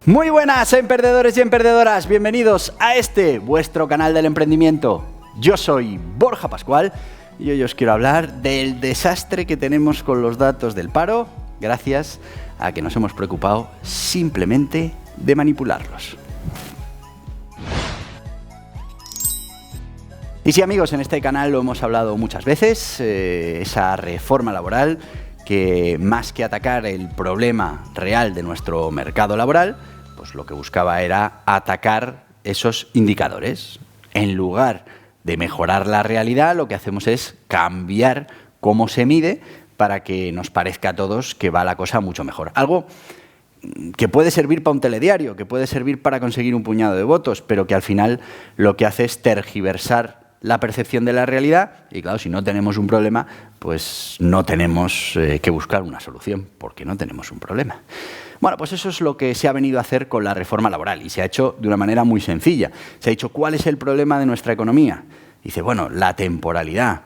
Muy buenas, emprendedores y emprendedoras. Bienvenidos a este, vuestro canal del emprendimiento. Yo soy Borja Pascual y hoy os quiero hablar del desastre que tenemos con los datos del paro gracias a que nos hemos preocupado simplemente de manipularlos. Y sí, amigos, en este canal lo hemos hablado muchas veces, esa reforma laboral que más que atacar el problema real de nuestro mercado laboral, pues lo que buscaba era atacar esos indicadores. En lugar de mejorar la realidad, lo que hacemos es cambiar cómo se mide para que nos parezca a todos que va la cosa mucho mejor. Algo que puede servir para un telediario, que puede servir para conseguir un puñado de votos, pero que al final lo que hace es tergiversar la percepción de la realidad y, claro, si no tenemos un problema, pues no tenemos que buscar una solución, porque no tenemos un problema. Bueno, pues eso es lo que se ha venido a hacer con la reforma laboral y se ha hecho de una manera muy sencilla. Se ha dicho, ¿cuál es el problema de nuestra economía? Dice, bueno, la temporalidad.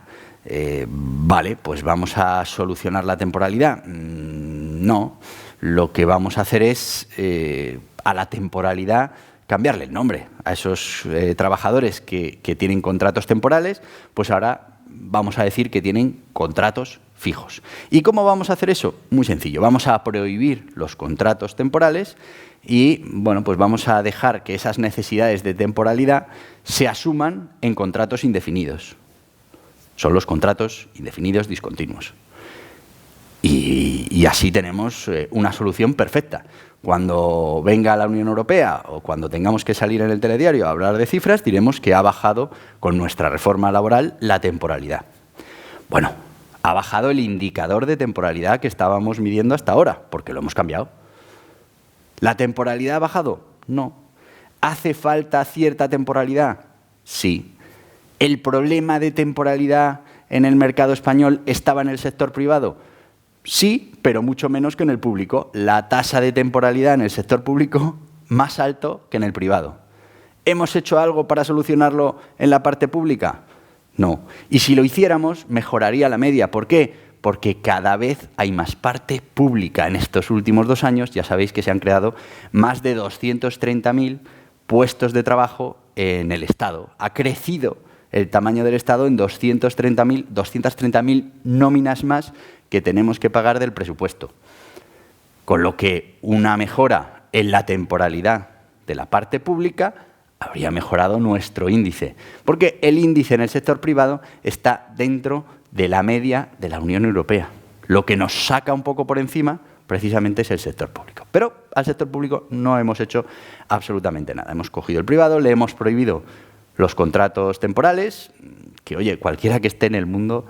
Vale, pues vamos a solucionar la temporalidad. No, lo que vamos a hacer es a la temporalidad cambiarle el nombre. A esos trabajadores que tienen contratos temporales, pues ahora vamos a decir que tienen contratos fijos. ¿Y cómo vamos a hacer eso? Muy sencillo. Vamos a prohibir los contratos temporales y, bueno, pues vamos a dejar que esas necesidades de temporalidad se asuman en contratos indefinidos. Son los contratos indefinidos discontinuos. Y así tenemos una solución perfecta. Cuando venga la Unión Europea o cuando tengamos que salir en el telediario a hablar de cifras, diremos que ha bajado con nuestra reforma laboral la temporalidad. Bueno, ha bajado el indicador de temporalidad que estábamos midiendo hasta ahora, porque lo hemos cambiado. ¿La temporalidad ha bajado? No. ¿Hace falta cierta temporalidad? Sí. ¿El problema de temporalidad en el mercado español estaba en el sector privado? Sí, pero mucho menos que en el público. La tasa de temporalidad en el sector público más alto que en el privado. ¿Hemos hecho algo para solucionarlo en la parte pública? No. Y si lo hiciéramos, mejoraría la media. ¿Por qué? Porque cada vez hay más parte pública. En estos últimos 2 años ya sabéis que se han creado más de 230.000 puestos de trabajo en el Estado. Ha crecido el tamaño del Estado en 230.000 nóminas más que tenemos que pagar del presupuesto. Con lo que una mejora en la temporalidad de la parte pública habría mejorado nuestro índice. Porque el índice en el sector privado está dentro de la media de la Unión Europea. Lo que nos saca un poco por encima precisamente es el sector público. Pero al sector público no hemos hecho absolutamente nada. Hemos cogido el privado, le hemos prohibido los contratos temporales, que, oye, cualquiera que esté en el mundo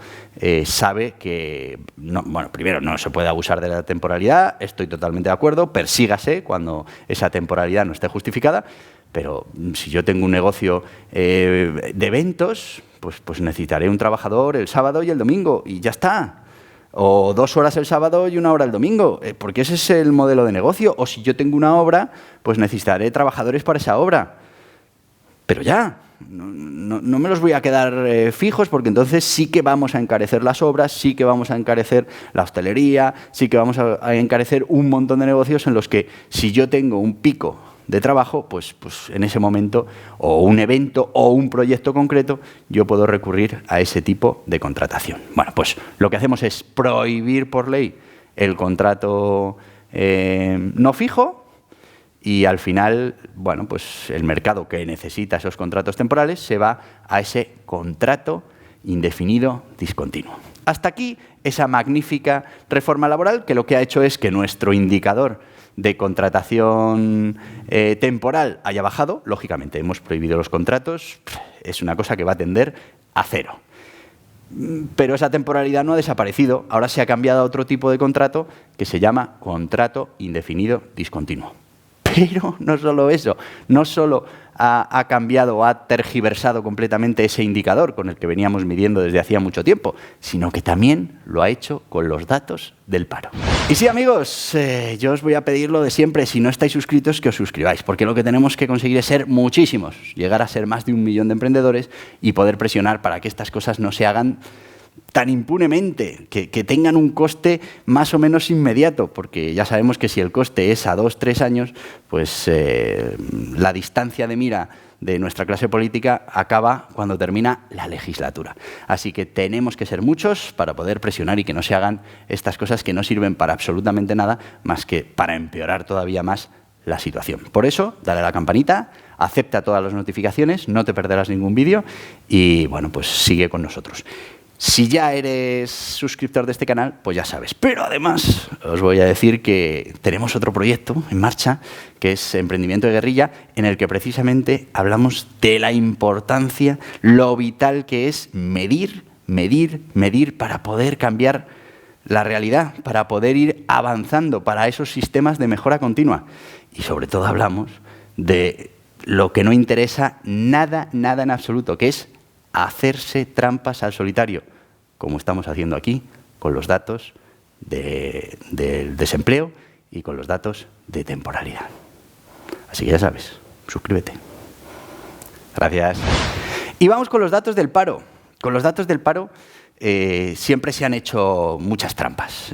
sabe que, no, bueno, primero, no se puede abusar de la temporalidad, estoy totalmente de acuerdo, persígase cuando esa temporalidad no esté justificada, pero si yo tengo un negocio de eventos, pues necesitaré un trabajador el sábado y el domingo, y ya está. O 2 horas el sábado y 1 hora el domingo, porque ese es el modelo de negocio. O si yo tengo una obra, pues necesitaré trabajadores para esa obra. Pero ya, no me los voy a quedar fijos, porque entonces sí que vamos a encarecer las obras, sí que vamos a encarecer la hostelería, sí que vamos a encarecer un montón de negocios en los que si yo tengo un pico de trabajo, pues en ese momento, o un evento o un proyecto concreto, yo puedo recurrir a ese tipo de contratación. Bueno, pues lo que hacemos es prohibir por ley el contrato no fijo. Y al final, bueno, pues el mercado que necesita esos contratos temporales se va a ese contrato indefinido discontinuo. Hasta aquí esa magnífica reforma laboral que lo que ha hecho es que nuestro indicador de contratación temporal haya bajado. Lógicamente, hemos prohibido los contratos, es una cosa que va a tender a cero. Pero esa temporalidad no ha desaparecido, ahora se ha cambiado a otro tipo de contrato que se llama contrato indefinido discontinuo. Pero no solo eso, no solo ha cambiado o ha tergiversado completamente ese indicador con el que veníamos midiendo desde hacía mucho tiempo, sino que también lo ha hecho con los datos del paro. Y sí, amigos, yo os voy a pedir lo de siempre, si no estáis suscritos, que os suscribáis, porque lo que tenemos que conseguir es ser muchísimos, llegar a ser más de 1 millón de emprendedores y poder presionar para que estas cosas no se hagan tan impunemente, que tengan un coste más o menos inmediato, porque ya sabemos que si el coste es a 2 o 3 años, pues la distancia de mira de nuestra clase política acaba cuando termina la legislatura. Así que tenemos que ser muchos para poder presionar y que no se hagan estas cosas que no sirven para absolutamente nada más que para empeorar todavía más la situación. Por eso, dale a la campanita, acepta todas las notificaciones, no te perderás ningún vídeo y, bueno, pues sigue con nosotros. Si ya eres suscriptor de este canal, pues ya sabes. Pero además os voy a decir que tenemos otro proyecto en marcha, que es Emprendimiento de Guerrilla, en el que precisamente hablamos de la importancia, lo vital que es medir para poder cambiar la realidad, para poder ir avanzando para esos sistemas de mejora continua. Y sobre todo hablamos de lo que no interesa nada en absoluto, que es hacerse trampas al solitario, como estamos haciendo aquí con los datos del desempleo y con los datos de temporalidad. Así que ya sabes, suscríbete. Gracias. Y vamos con los datos del paro. Con los datos del paro siempre se han hecho muchas trampas,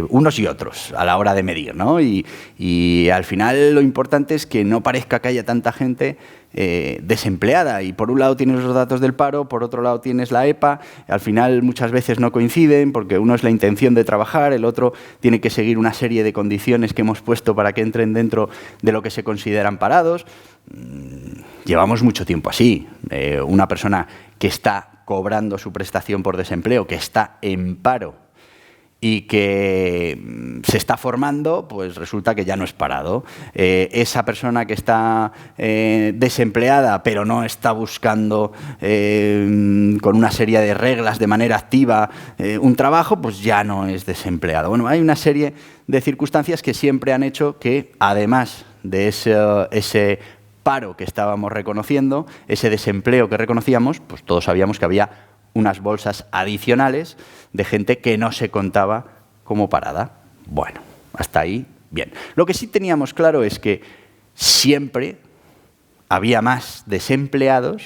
unos y otros, a la hora de medir, ¿no? Y al final lo importante es que no parezca que haya tanta gente desempleada. Y por un lado tienes los datos del paro, por otro lado tienes la EPA. Al final muchas veces no coinciden porque uno es la intención de trabajar, el otro tiene que seguir una serie de condiciones que hemos puesto para que entren dentro de lo que se consideran parados. Llevamos mucho tiempo así. Una persona que está cobrando su prestación por desempleo, que está en paro y que se está formando, pues resulta que ya no es parado. Esa persona que está desempleada, pero no está buscando con una serie de reglas de manera activa un trabajo, pues ya no es desempleado. Bueno, hay una serie de circunstancias que siempre han hecho que, además de ese paro que estábamos reconociendo, ese desempleo que reconocíamos, pues todos sabíamos que había unas bolsas adicionales de gente que no se contaba como parada. Bueno, hasta ahí, bien. Lo que sí teníamos claro es que siempre había más desempleados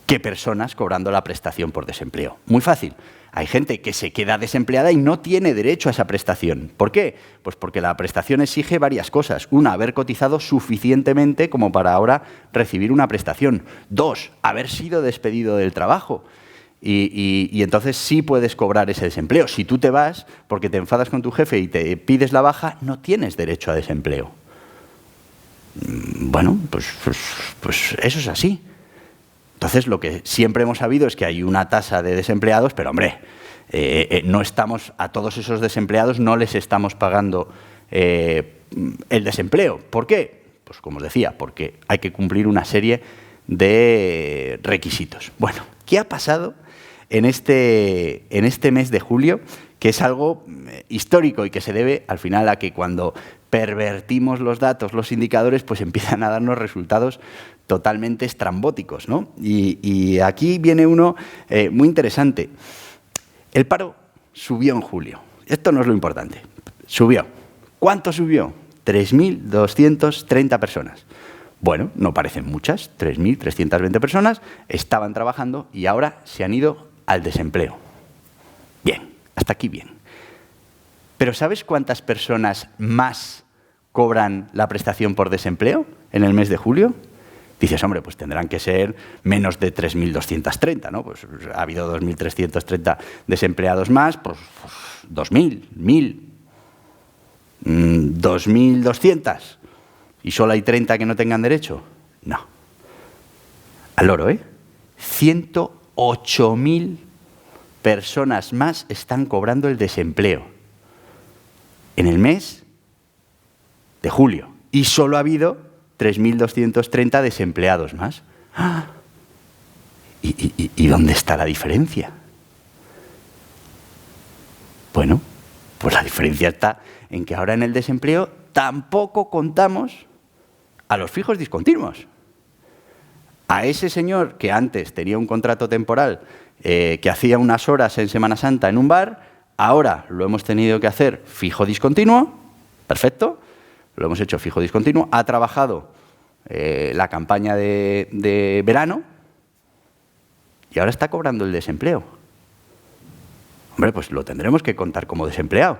que personas cobrando la prestación por desempleo. Muy fácil. Hay gente que se queda desempleada y no tiene derecho a esa prestación. ¿Por qué? Pues porque la prestación exige varias cosas. Una, haber cotizado suficientemente como para ahora recibir una prestación. Dos, haber sido despedido del trabajo. Y entonces sí puedes cobrar ese desempleo. Si tú te vas porque te enfadas con tu jefe y te pides la baja, no tienes derecho a desempleo. Bueno, pues eso es así. Entonces, lo que siempre hemos sabido es que hay una tasa de desempleados, pero, hombre, no estamos a todos esos desempleados, no les estamos pagando el desempleo. ¿Por qué? Pues, como os decía, porque hay que cumplir una serie de requisitos. Bueno, ¿qué ha pasado en este mes de julio? Que es algo histórico y que se debe, al final, a que cuando pervertimos los datos, los indicadores, pues empiezan a darnos resultados totalmente estrambóticos, ¿no? Y aquí viene uno muy interesante. El paro subió en julio. Esto no es lo importante. Subió. ¿Cuánto subió? 3.230 personas. Bueno, no parecen muchas, 3.320 personas estaban trabajando y ahora se han ido al desempleo. Bien, hasta aquí bien. Pero ¿sabes cuántas personas más cobran la prestación por desempleo en el mes de julio? Dices, hombre, pues tendrán que ser menos de 3.230, ¿no? Pues ha habido 2.330 desempleados más, pues 2.000, 1.000, 2.200. ¿Y solo hay 30 que no tengan derecho? No. Al loro, ¿eh? 108.000 personas más están cobrando el desempleo en el mes de julio. Y solo ha habido 3.230 desempleados más. ¡Ah! ¿Y dónde está la diferencia? Bueno, pues la diferencia está en que ahora en el desempleo tampoco contamos a los fijos discontinuos. A ese señor que antes tenía un contrato temporal, que hacía unas horas en Semana Santa en un bar, ahora lo hemos tenido que hacer fijo discontinuo, perfecto, lo hemos hecho fijo discontinuo, ha trabajado la campaña de verano y ahora está cobrando el desempleo. Hombre, pues lo tendremos que contar como desempleado.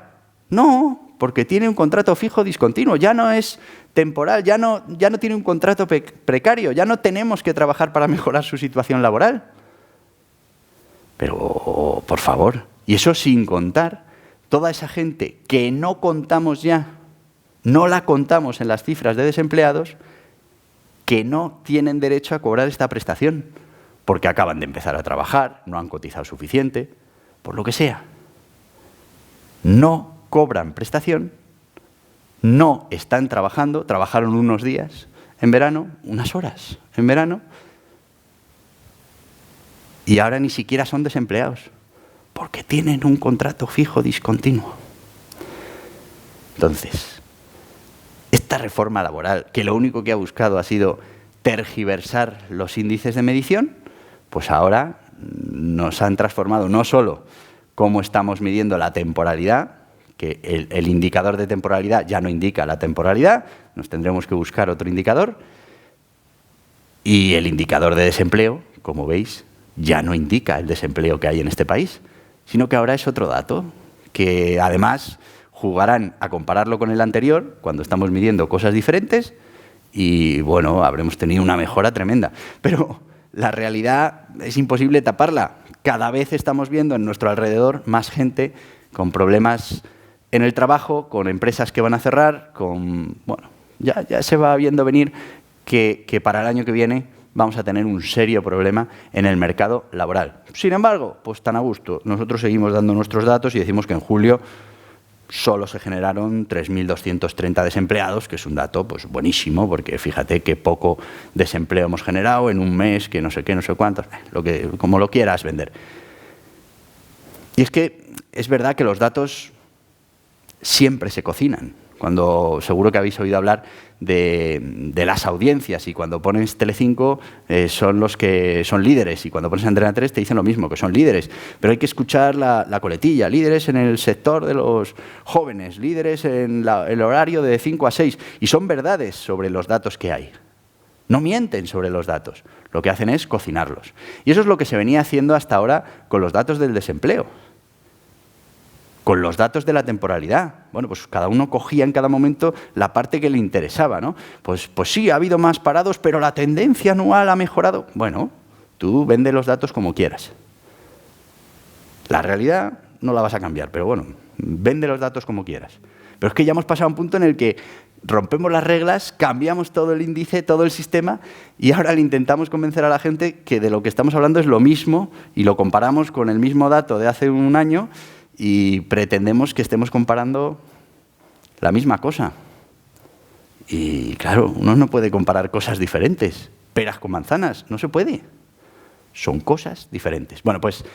No, porque tiene un contrato fijo discontinuo, ya no es temporal, ya no tiene un contrato precario, ya no tenemos que trabajar para mejorar su situación laboral. Pero, por favor, y eso sin contar toda esa gente que no contamos ya, no la contamos en las cifras de desempleados, que no tienen derecho a cobrar esta prestación, porque acaban de empezar a trabajar, no han cotizado suficiente, por lo que sea. No cobran prestación, no están trabajando, trabajaron unos días en verano, unas horas en verano, y ahora ni siquiera son desempleados, porque tienen un contrato fijo discontinuo. Entonces, esta reforma laboral, que lo único que ha buscado ha sido tergiversar los índices de medición, pues ahora nos han transformado no solo cómo estamos midiendo la temporalidad, que el indicador de temporalidad ya no indica la temporalidad, nos tendremos que buscar otro indicador, y el indicador de desempleo, como veis, ya no indica el desempleo que hay en este país, sino que ahora es otro dato, que además jugarán a compararlo con el anterior, cuando estamos midiendo cosas diferentes, y bueno, habremos tenido una mejora tremenda. Pero la realidad es imposible taparla. Cada vez estamos viendo en nuestro alrededor más gente con problemas en el trabajo, con empresas que van a cerrar, bueno, ya se va viendo venir que para el año que viene vamos a tener un serio problema en el mercado laboral. Sin embargo, pues tan a gusto. Nosotros seguimos dando nuestros datos y decimos que en julio solo se generaron 3.230 desempleados, que es un dato pues buenísimo, porque fíjate qué poco desempleo hemos generado en un mes, que no sé qué, no sé cuántos, como lo quieras vender. Y es que es verdad que los datos siempre se cocinan. Cuando seguro que habéis oído hablar de las audiencias, y cuando pones Telecinco son los que son líderes, y cuando pones Antena 3 te dicen lo mismo, que son líderes. Pero hay que escuchar la coletilla: líderes en el sector de los jóvenes, líderes en el horario de 5 a 6. Y son verdades sobre los datos que hay. No mienten sobre los datos. Lo que hacen es cocinarlos. Y eso es lo que se venía haciendo hasta ahora con los datos del desempleo, con los datos de la temporalidad. Bueno, pues cada uno cogía en cada momento la parte que le interesaba, ¿no? Pues sí, ha habido más parados, pero la tendencia anual ha mejorado. Bueno, tú vende los datos como quieras. La realidad no la vas a cambiar, pero bueno, vende los datos como quieras. Pero es que ya hemos pasado a un punto en el que rompemos las reglas, cambiamos todo el índice, todo el sistema, y ahora le intentamos convencer a la gente que de lo que estamos hablando es lo mismo, y lo comparamos con el mismo dato de hace un año, y pretendemos que estemos comparando la misma cosa. Y claro, uno no puede comparar cosas diferentes, peras con manzanas, no se puede. Son cosas diferentes. Bueno, pues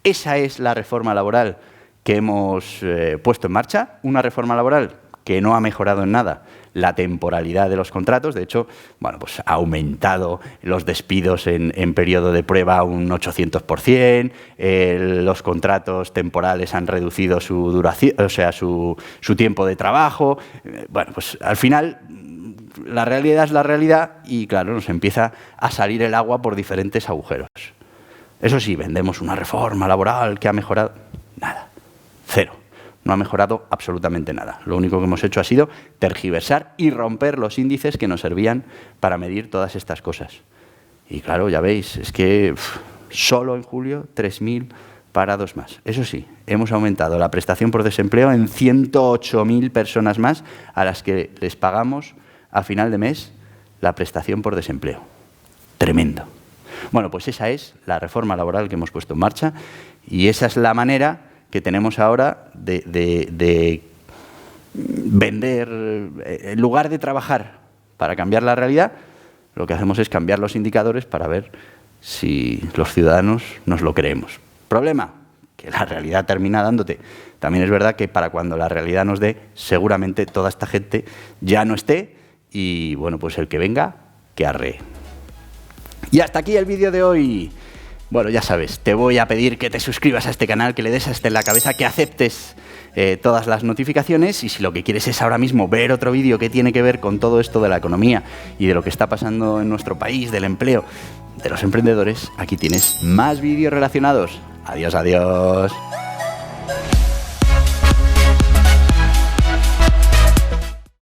esa es la reforma laboral que hemos puesto en marcha, una reforma laboral que no ha mejorado en nada la temporalidad de los contratos. De hecho, bueno, pues ha aumentado los despidos en periodo de prueba un 800%, los contratos temporales han reducido su duración, o sea, su tiempo de trabajo. Bueno, pues al final la realidad es la realidad, y claro, nos empieza a salir el agua por diferentes agujeros. Eso sí, vendemos una reforma laboral que ha mejorado. Nada, cero. No ha mejorado absolutamente nada. Lo único que hemos hecho ha sido tergiversar y romper los índices que nos servían para medir todas estas cosas. Y claro, ya veis, es que solo en julio 3.000 parados más. Eso sí, hemos aumentado la prestación por desempleo en 108.000 personas más a las que les pagamos a final de mes la prestación por desempleo. Tremendo. Bueno, pues esa es la reforma laboral que hemos puesto en marcha, y esa es la manera que tenemos ahora de vender. En lugar de trabajar para cambiar la realidad, lo que hacemos es cambiar los indicadores para ver si los ciudadanos nos lo creemos. Problema, que la realidad termina dándote. También es verdad que para cuando la realidad nos dé, seguramente toda esta gente ya no esté, y bueno, pues el que venga, que arree. Y hasta aquí el vídeo de hoy. Bueno, ya sabes, te voy a pedir que te suscribas a este canal, que le des hasta en la cabeza, que aceptes todas las notificaciones, y si lo que quieres es ahora mismo ver otro vídeo que tiene que ver con todo esto de la economía y de lo que está pasando en nuestro país, del empleo, de los emprendedores, aquí tienes más vídeos relacionados. Adiós, adiós.